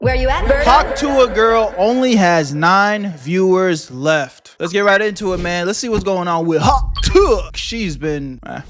Where you at, Berto? Talk to a Girl only has 9 viewers left. Let's get right into it, man. Let's see what's going on with Hawk Tuah. She's been, I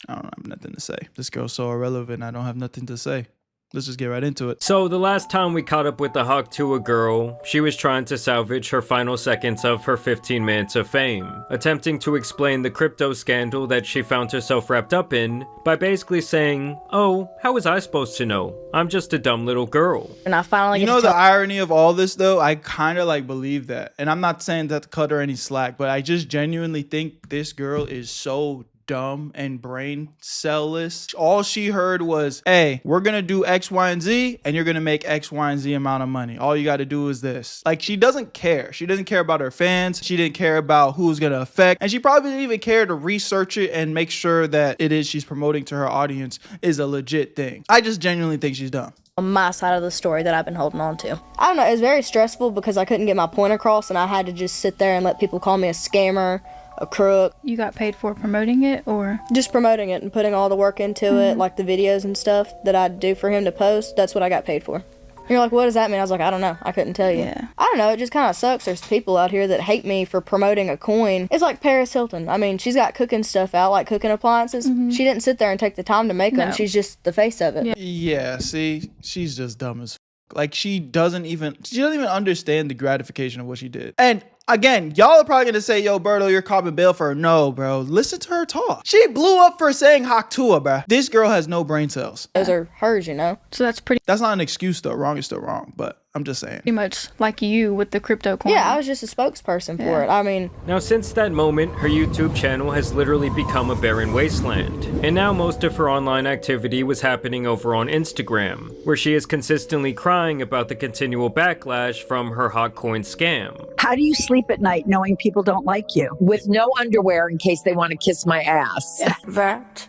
don't have nothing to say. This girl's so irrelevant, I don't have nothing to say. Let's just get right into it. So the last time we caught up with the Hawk Tuah girl, she was trying to salvage her final seconds of her 15 minutes of fame, attempting to explain the crypto scandal that she found herself wrapped up in by basically saying, "Oh, how was I supposed to know? I'm just a dumb little girl." And I finally You know the irony of all this though? I kind of like believe that. And I'm not saying that to cut her any slack, but I just genuinely think this girl is so dumb and brain cellless. All she heard was, hey, we're gonna do X, Y, and Z, and you're gonna make X, Y, and Z amount of money. All you gotta do is this. Like, she doesn't care. She doesn't care about her fans. She didn't care about who's gonna affect. And she probably didn't even care to research it and make sure that it is she's promoting to her audience is a legit thing. I just genuinely think she's dumb. on my side of the story that I've been holding on to. I don't know, it was very stressful because I couldn't get my point across and I had to just sit there and let people call me a scammer, a crook. You got paid for promoting it, or? Just promoting it and putting all the work into it, like the videos and stuff that I do for him to post. That's what I got paid for. And you're like, what does that mean? I was like, I don't know. I couldn't tell you. Yeah. I don't know. It just kind of sucks. There's people out here that hate me for promoting a coin. It's like Paris Hilton. I mean, she's got cooking stuff out, like cooking appliances. She didn't sit there and take the time to make them. No. She's just the face of it. Yeah, see, she's just dumb as f. Like, she doesn't even understand the gratification of what she did. And again, y'all are probably gonna say, yo, Berto, you're copping bail for her. No, bro. Listen to her talk. She blew up for saying Hawk Tuah, bro. This girl has no brain cells. Those are hers, you know? So that's pretty That's not an excuse, though. Wrong is still wrong, but I'm just saying. much like you with the crypto coin. Yeah, I was just a spokesperson for it. I mean, Now since that moment, her YouTube channel has literally become a barren wasteland, and now most of her online activity was happening over on Instagram, where she is consistently crying about the continual backlash from her hot coin scam. How do you sleep at night knowing people don't like you? With no underwear in case they want to kiss my ass. That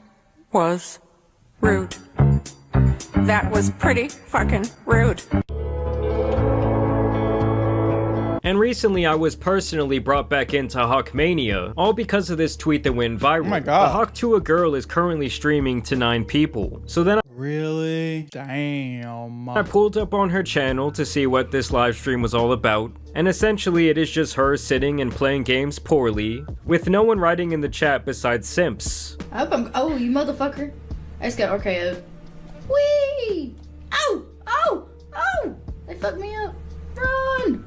was rude. That was pretty fucking rude. And recently I was personally brought back into Hawkmania, all because of this tweet that went viral. Oh my God. The Hawk Tuah girl is currently streaming to 9 people. So then Really? Damn. I pulled up on her channel to see what this live stream was all about, and essentially it is just her sitting and playing games poorly, with no one writing in the chat besides simps. Oh, you motherfucker. I just got RKO'd. Whee! Oh! Oh! Oh! They fucked me up. Run!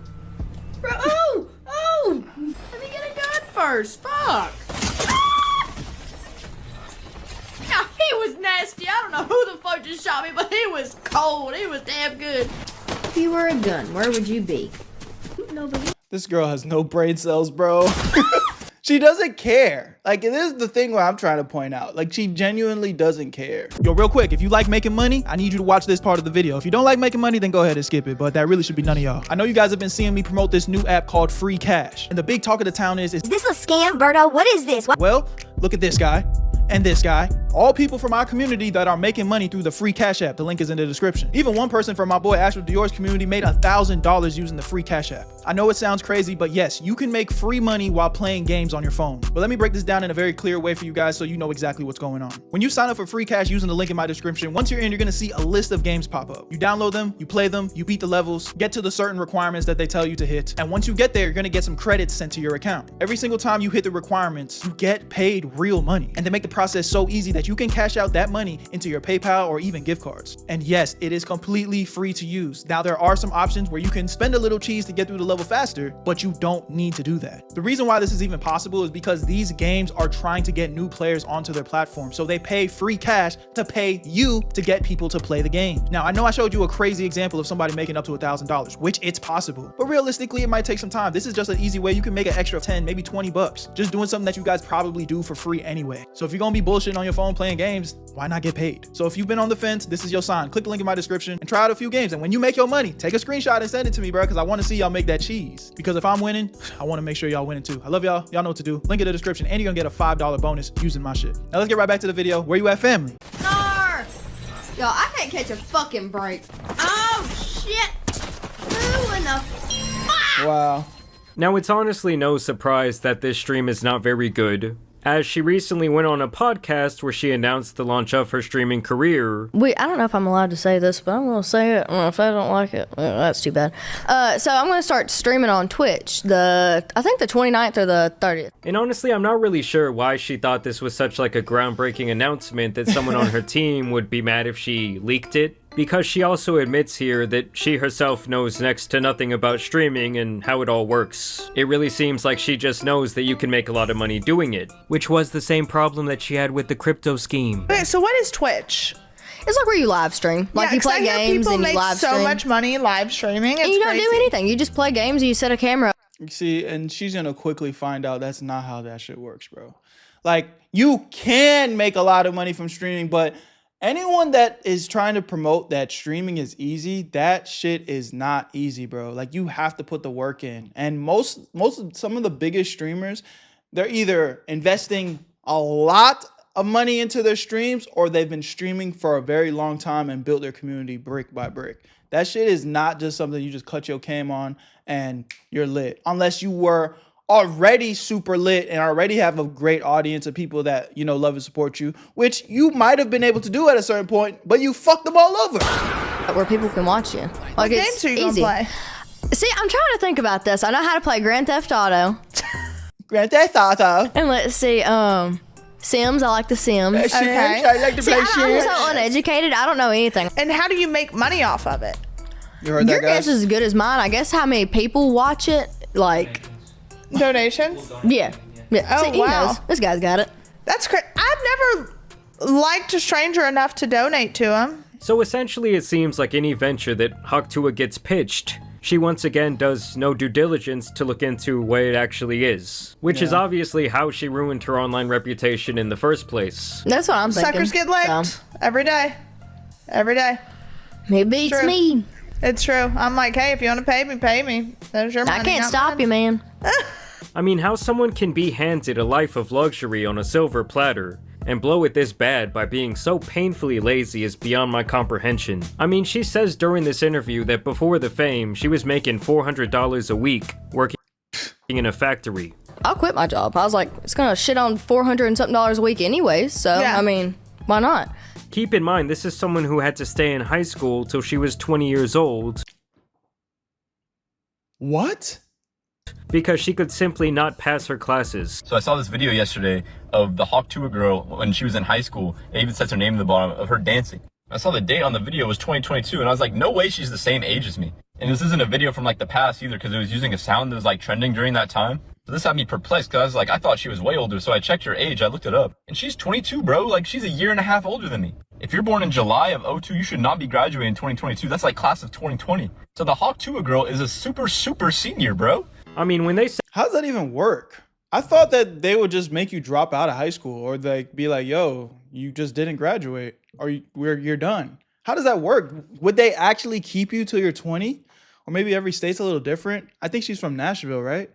Oh! Oh! Let me get a gun first. Fuck! Ah! Yeah, he was nasty. I don't know who the fuck just shot me, but he was cold. He was damn good. If you were a gun, where would you be? Nobody. This girl has no brain cells, bro. She doesn't care. Like, this is the thing where I'm trying to point out. Like, she genuinely doesn't care. Yo, real quick, if you like making money, I need you to watch this part of the video. If you don't like making money, then go ahead and skip it. But that really should be none of y'all. I know you guys have been seeing me promote this new app called Free Cash. And the big talk of the town is Is this a scam, Berto? What is this? What? well, look at this guy. And this guy, all people from our community that are making money through the Free Cash app. The link is in the description. Even one person from my boy Astro Dior's community made $1,000 using the Free Cash app. I know it sounds crazy, but yes, you can make free money while playing games on your phone. But let me break this down in a very clear way for you guys so you know exactly what's going on. When you sign up for Free Cash using the link in my description, once you're in, you're gonna see a list of games pop up. You download them, you play them, you beat the levels, get to the certain requirements that they tell you to hit. And once you get there, you're gonna get some credits sent to your account. Every single time you hit the requirements, you get paid real money. And they make the process so easy that you can cash out that money into your PayPal or even gift cards. And yes, it is completely free to use. Now, there are some options where you can spend a little cheese to get through the level faster, but you don't need to do that. The reason why this is even possible is because these games are trying to get new players onto their platform. So they pay free cash to pay you to get people to play the game. Now, I know I showed you a crazy example of somebody making up to $1,000, which it's possible, but realistically, it might take some time. This is just an easy way you can make an extra 10, maybe 20 bucks, just doing something that you guys probably do for free anyway. So if you're gonna be bullshitting on your phone playing games, why not get paid? So if you've been on the fence, this is your sign. Click the link in my description and try out a few games. And when you make your money, take a screenshot and send it to me, bro, because I want to see y'all make that cheese. Because if I'm winning, I want to make sure y'all winning too. I love y'all. Y'all know what to do. Link in the description, and you're gonna get a $5 bonus using my shit. Now let's get right back to the video. Where you at, family? Nar! Y'all, I can't catch a fucking break. Oh, shit! Who in the fuck? Wow. Now it's honestly no surprise that this stream is not very good, as she recently went on a podcast where she announced the launch of her streaming career. I don't know if I'm allowed to say this, but I'm going to say it. If I don't like it, that's too bad. So I'm going to start streaming on Twitch, I think the 29th or the 30th. And honestly, I'm not really sure why she thought this was such like a groundbreaking announcement that someone on her team would be mad if she leaked it. Because she also admits here that she herself knows next to nothing about streaming and how it all works. It really seems like she just knows that you can make a lot of money doing it, which was the same problem that she had with the crypto scheme. Okay, so what is Twitch? It's like where you live stream. Like you play games and you live stream. People make so much money live streaming. And you don't do anything. You just play games and you set a camera. See, and she's gonna quickly find out that's not how that shit works, bro. Like, you can make a lot of money from streaming, but anyone that is trying to promote that streaming is easy, that shit is not easy, bro. Like, you have to put the work in. And some of the biggest streamers, they're either investing a lot of money into their streams or they've been streaming for a very long time and built their community brick by brick. That shit is not just something you just cut your cam on and you're lit. Unless you were already super lit and already have a great audience of people that, you know, love and support you, which you might have been able to do at a certain point, but you fucked them all over. Where people can watch you. Like, What it's games are you easy. gonna play? See, I'm trying to think about this. I know how to play Grand Theft Auto. Grand Theft Auto. And let's see, Sims. I like the Sims. Okay. I like to play I'm Sims. so uneducated. I don't know anything. And how do you make money off of it? You heard Your that, guys? guess is as good as mine. I guess how many people watch it, like, Donations? yeah. Oh, See, he wow. knows. This guy's got it. That's crazy. I've never liked a stranger enough to donate to him. So essentially it seems like any venture that Tuah gets pitched, she once again does no due diligence to look into what it actually is. Which is obviously how she ruined her online reputation in the first place. That's what I'm thinking. Suckers get licked So, every day. Every day. it beats True. me. It's true. I'm like, hey, if you want to pay me, pay me. That's your money. I can't not stop mine. you, man. I mean, how someone can be handed a life of luxury on a silver platter and blow it this bad by being so painfully lazy is beyond my comprehension. I mean, she says during this interview that before the fame, she was making $400 a week working in a factory. I'll quit my job. I was like, it's gonna shit on $400 and something a week anyways. So Yeah. I mean, why not? Keep in mind, this is someone who had to stay in high school till she was 20 years old What? because she could simply not pass her classes. So I saw this video yesterday of the Tuah girl when she was in high school. It even says her name in the bottom of her dancing. I saw the date on the video was 2022 and I was like, no way she's the same age as me. And this isn't a video from like the past either because it was using a sound that was like trending during that time. So this had me perplexed because I was like, I thought she was way older. So I checked her age. I looked it up and she's 22, bro. Like she's a year and a half older than me. If you're born in July of 02, you should not be graduating in 2022. That's like class of 2020. So the Tuah girl is a super senior, bro. I mean, when they say How does that even work? I thought that they would just make you drop out of high school or like be like, yo, you just didn't graduate or you're done. How does that work? Would they actually keep you till you're 20? Or maybe every state's a little different. I think she's from Nashville, right?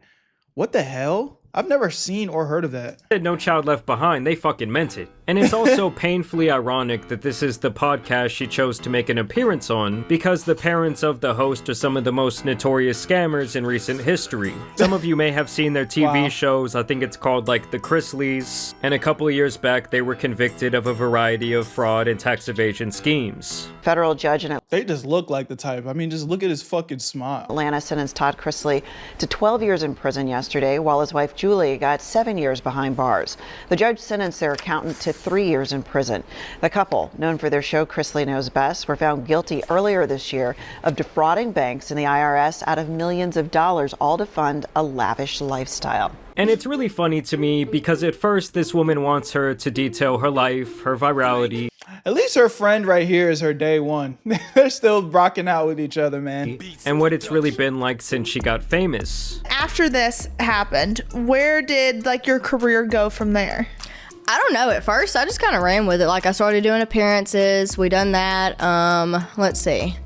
What the hell? I've never seen or heard of that. said No Child Left Behind, they fucking meant it. And it's also painfully ironic that this is the podcast she chose to make an appearance on, because the parents of the host are some of the most notorious scammers in recent history. Some of you may have seen their TV Wow. shows, I think it's called like The Chrisleys, and a couple of years back they were convicted of a variety of fraud and tax evasion schemes. Federal judge in They just look like the type. I mean, just look at his fucking smile. Atlanta sentenced Todd Chrisley to 12 years in prison yesterday, while his wife Julie got 7 years behind bars. The judge sentenced their accountant to 3 years in prison. The couple, known for their show Chrisley Knows Best, were found guilty earlier this year of defrauding banks and the IRS out of millions of dollars, all to fund a lavish lifestyle. And it's really funny to me because at first this woman wants her to detail her life, her virality. At least her friend right here is her day one. They're still rocking out with each other, man. And what it's really been like since she got famous. After this happened, where did like your career go from there? I don't know. At first, I just kind of ran with it. Like, I started doing appearances. We done that. Let's see.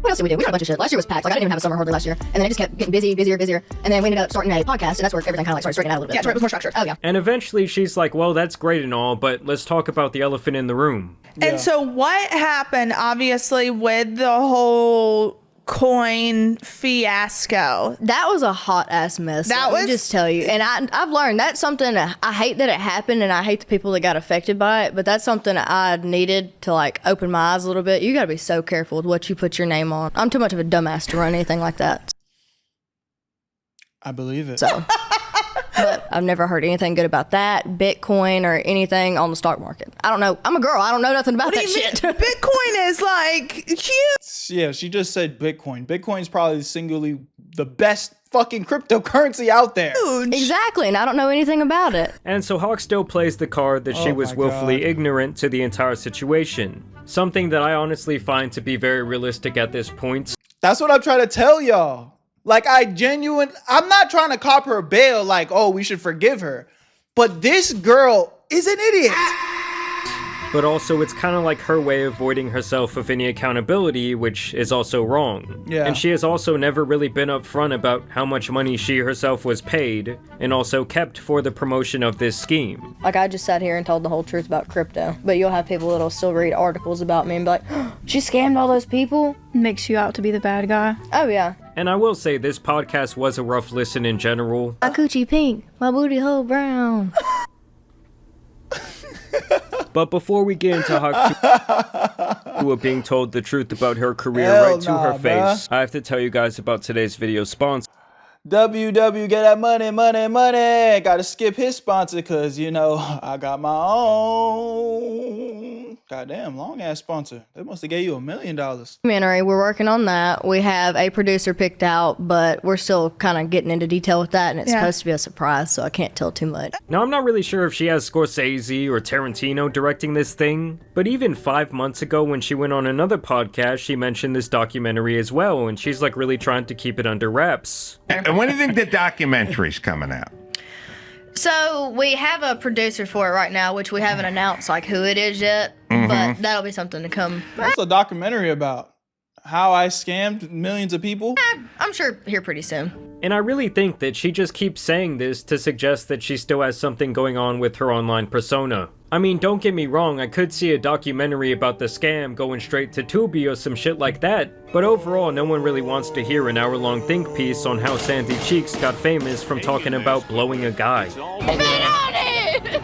What else did we do? We did a bunch of shit. Last year was packed. Like, I didn't even have a summer hardly last year. And then it just kept getting busier. And then we ended up starting a podcast, and that's where everything kind of like started straightening out a little bit. Yeah, it was more structured. Oh, yeah. And eventually she's like, well, that's great and all, but let's talk about the elephant in the room. And so what happened, obviously, with the whole coin fiasco. That was a hot ass mess. Let me just tell you. And I've learned that's something I hate that it happened, and I hate the people that got affected by it. But that's something I needed to like open my eyes a little bit. You got to be so careful with what you put your name on. I'm too much of a dumbass to run anything like that. I believe it. So, but I've never heard anything good about that, Bitcoin, or anything on the stock market. I don't know. I'm a girl. I don't know nothing about that shit. Bitcoin is like huge. Yeah, she just said Bitcoin. Bitcoin's probably singularly the best fucking cryptocurrency out there. Exactly, and I don't know anything about it. And so Hawk still plays the card that she was willfully ignorant to the entire situation. Something that I honestly find to be very realistic at this point. That's what I'm trying to tell y'all. Like, I'm not trying to cop her bail like, oh, we should forgive her. But this girl is an idiot. But also, it's kind of like her way of avoiding herself of any accountability, which is also wrong. Yeah. And she has also never really been upfront about how much money she herself was paid, and also kept for the promotion of this scheme. Like, I just sat here and told the whole truth about crypto. But you'll have people that'll still read articles about me and be like, oh, she scammed all those people? Makes you out to be the bad guy. Oh, yeah. And I will say, this podcast was a rough listen in general. My coochie pink, my booty hole brown. But before we get into Tuah being told the truth about her career to her face, I have to tell you guys about today's video sponsor. WW, get that money, money, money. Gotta skip his sponsor because, you know, I got my own. Goddamn, long ass sponsor. They must have gave you $1 million. Documentary, we're working on that. We have a producer picked out, but we're still kind of getting into detail with that, and it's supposed to be a surprise, so I can't tell too much. Now, I'm not really sure if she has Scorsese or Tarantino directing this thing, but even 5 months ago when she went on another podcast, she mentioned this documentary as well, and she's like really trying to keep it under wraps. And when do you think the documentary's coming out? So we have a producer for it right now, which we haven't announced like who it is yet, but that'll be something to come. What's the documentary about? How I scammed millions of people? I'm sure here pretty soon. And I really think that she just keeps saying this to suggest that she still has something going on with her online persona. I mean, don't get me wrong, I could see a documentary about the scam going straight to Tubi or some shit like that, but overall, no one really wants to hear an hour-long think piece on how Sandy Cheeks got famous from talking about blowing a guy.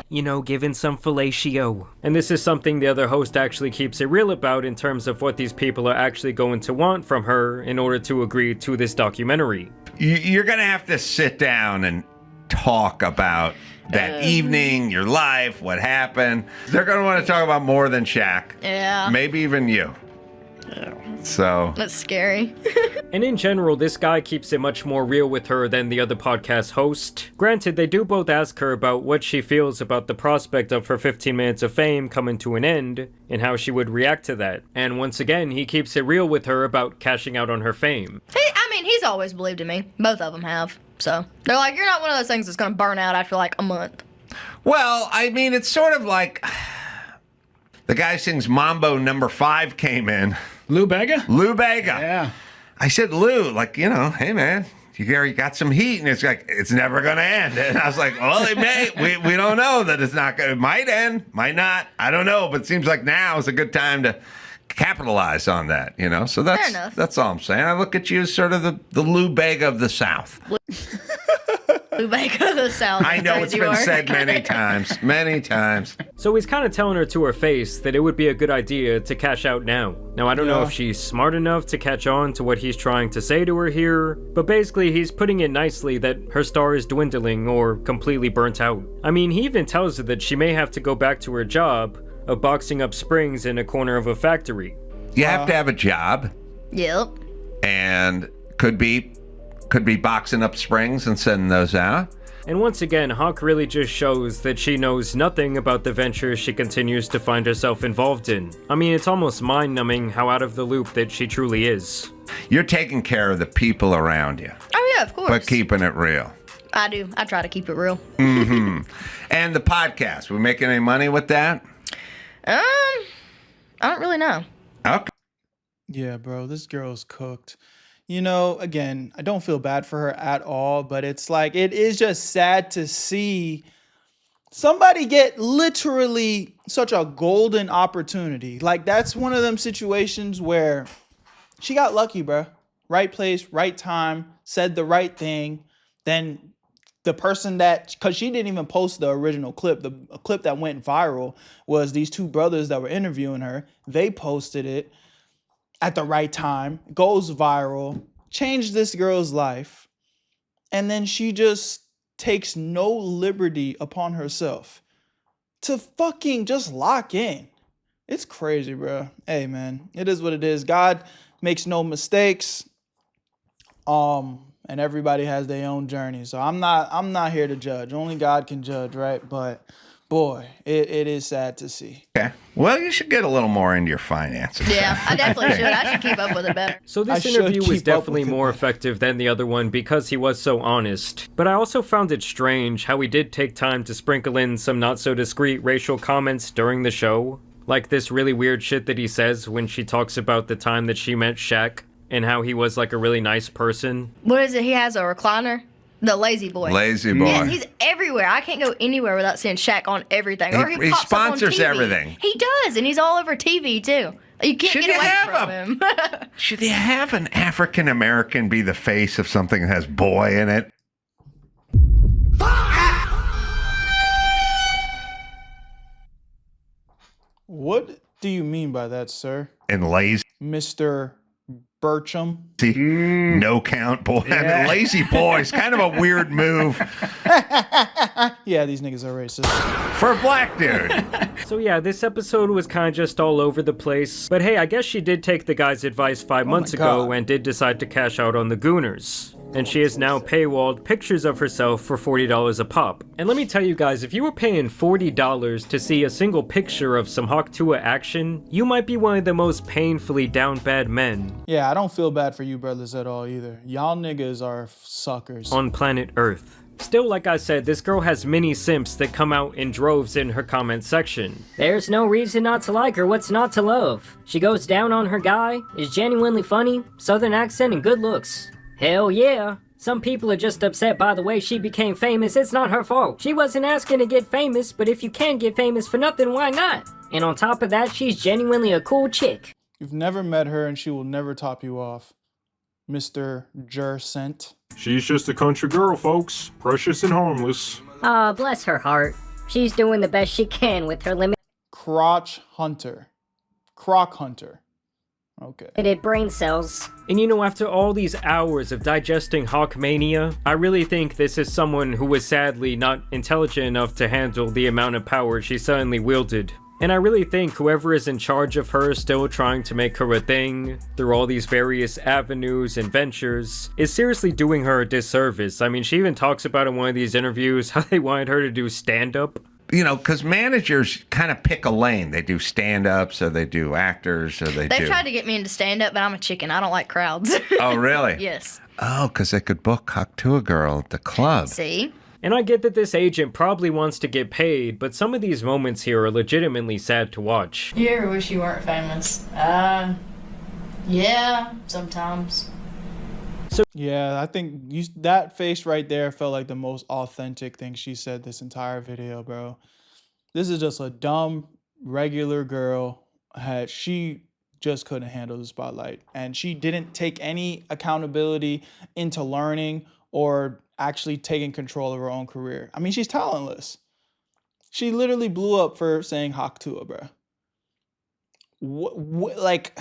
You know, giving some fellatio. And this is something the other host actually keeps it real about in terms of what these people are actually going to want from her in order to agree to this documentary. You're gonna have to sit down and talk about that evening, your life, what happened. They're gonna want to talk about more than Shaq. Yeah. Maybe even you. So that's scary. And in general, this guy keeps it much more real with her than the other podcast host. Granted, they do both ask her about what she feels about the prospect of her 15 minutes of fame coming to an end, and how she would react to that. And once again, he keeps it real with her about cashing out on her fame. He's always believed in me. Both of them have. So they're like, you're not one of those things that's gonna burn out after like a month. well, I mean, it's sort of like the guy sings Mambo number 5 came in. Lou Bega? Lou Bega. Yeah. I said, Lou, like, you know, hey, man, you got some heat. And it's like, it's never going to end. And I was like, well, it may. We don't know that it's not going to. It might end, might not. I don't know. But it seems like now is a good time to capitalize on that, you know? So that's all I'm saying. I look at you as sort of the Lou Bega of the South. Lou Bega of the South. I know it's been said many times, many times. So he's kind of telling her to her face that it would be a good idea to cash out now. Now, I don't know if she's smart enough to catch on to what he's trying to say to her here, but basically he's putting it nicely that her star is dwindling or completely burnt out. I mean, he even tells her that she may have to go back to her job of boxing up springs in a corner of a factory. You have to have a job. Yep. And could be boxing up springs and sending those out. And once again, Hawk really just shows that she knows nothing about the ventures she continues to find herself involved in. I mean, it's almost mind-numbing how out of the loop that she truly is. You're taking care of the people around you. Oh yeah, of course. But keeping it real. I do. I try to keep it real. And the podcast, we making any money with that? I don't really know. Okay. Yeah, bro, this girl's cooked. You know, again, I don't feel bad for her at all, but it's like, it is just sad to see somebody get literally such a golden opportunity. Like, that's one of them situations where she got lucky, bro. right place, right time, said the right thing, then the person that, because she didn't even post the original clip. The clip that went viral was these two brothers that were interviewing her. They posted it at the right time, goes viral, changed this girl's life. And then she just takes no liberty upon herself to fucking just lock in. It's crazy, bro. Hey, man, it is what it is. God makes no mistakes. And everybody has their own journey. So I'm not here to judge. Only God can judge, right? But boy, it is sad to see. Okay. Well, you should get a little more into your finances. Yeah, I definitely should. I should keep up with it better. So this interview was definitely more effective than the other one because he was so honest. But I also found it strange how he did take time to sprinkle in some not so discreet racial comments during the show. Like this really weird shit that he says when she talks about the time that she met Shaq and how he was like a really nice person. What is it? He has a recliner? The lazy boy. Lazy boy. Yes, he's everywhere. I can't go anywhere without seeing Shaq on everything. Or He pops sponsors up on TV. everything. He does, and he's all over TV too. You can't get away from him. Should they have an African American be the face of something that has boy in it? What do you mean by that, sir? And lazy. Mr. Bertram. See, no count boy. Yeah. I mean, lazy boy is kind of a weird move Yeah, these niggas are racist. for a black dude. So yeah, this episode was kind of just all over the place. But hey, I guess she did take the guy's advice 5 months ago and did decide to cash out on the Gooners. And she has now paywalled pictures of herself for $40 a pop. And let me tell you guys, if you were paying $40 to see a single picture of some Hawk Tuah action, you might be one of the most painfully down bad men Yeah, I don't feel bad for you brothers at all either. Y'all niggas are suckers. on planet Earth. Still, like I said, this girl has many simps that come out in droves in her comment section. There's no reason not to like her. What's not to love? She goes down on her guy, is genuinely funny, southern accent, and good looks. Hell yeah. Some people are just upset by the way she became famous. It's not her fault. She wasn't asking to get famous, but if you can get famous for nothing, why not? And on top of that, she's genuinely a cool chick. You've never met her and she will never top you off. Mr. Jercent. She's just a country girl, folks. Precious and harmless. Aw, bless her heart. She's doing the best she can with her Crotch Hunter. Croc Hunter. Okay. limited brain cells. And you know, after all these hours of digesting Hawkmania, I really think this is someone who was sadly not intelligent enough to handle the amount of power she suddenly wielded. And I really think whoever is in charge of her still trying to make her a thing through all these various avenues and ventures is seriously doing her a disservice. I mean, she even talks about in one of these interviews how they wanted her to do stand-up. You know, because managers kind of pick a lane. They do stand-ups, or they do actors, or they do... They've tried to get me into stand-up, but I'm a chicken. I don't like crowds. Oh, really? Yes. Oh, because they could book Hawk Tuah Girl at the club. See? And I get that this agent probably wants to get paid, but some of these moments here are legitimately sad to watch. You ever wish you weren't famous? Yeah, sometimes. So yeah, I think that face right there felt like the most authentic thing she said this entire video, bro. This is just a dumb, regular girl. She just couldn't handle the spotlight. And she didn't take any accountability into learning or actually taking control of her own career. I mean, she's talentless. She literally blew up for saying Hawk Tuah, bro. Like,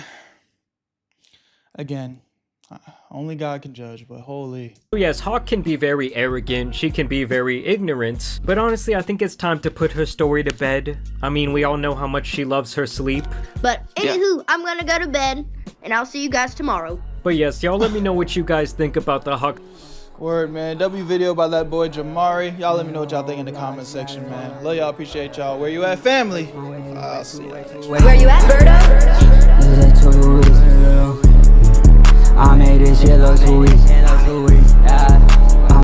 again, only God can judge, but holy. Yes, Hawk can be very arrogant, she can be very ignorant, but honestly, I think it's time to put her story to bed. I mean, we all know how much she loves her sleep. But anywho, I'm gonna go to bed, and I'll see you guys tomorrow. But yes, y'all let me know what you guys think about the Hawk. Word, man. W video by that boy Jamari. Y'all let me know what y'all think in the comment section, man. Love y'all, appreciate y'all. Where you at, family? I'll see you. Where you at, Berto?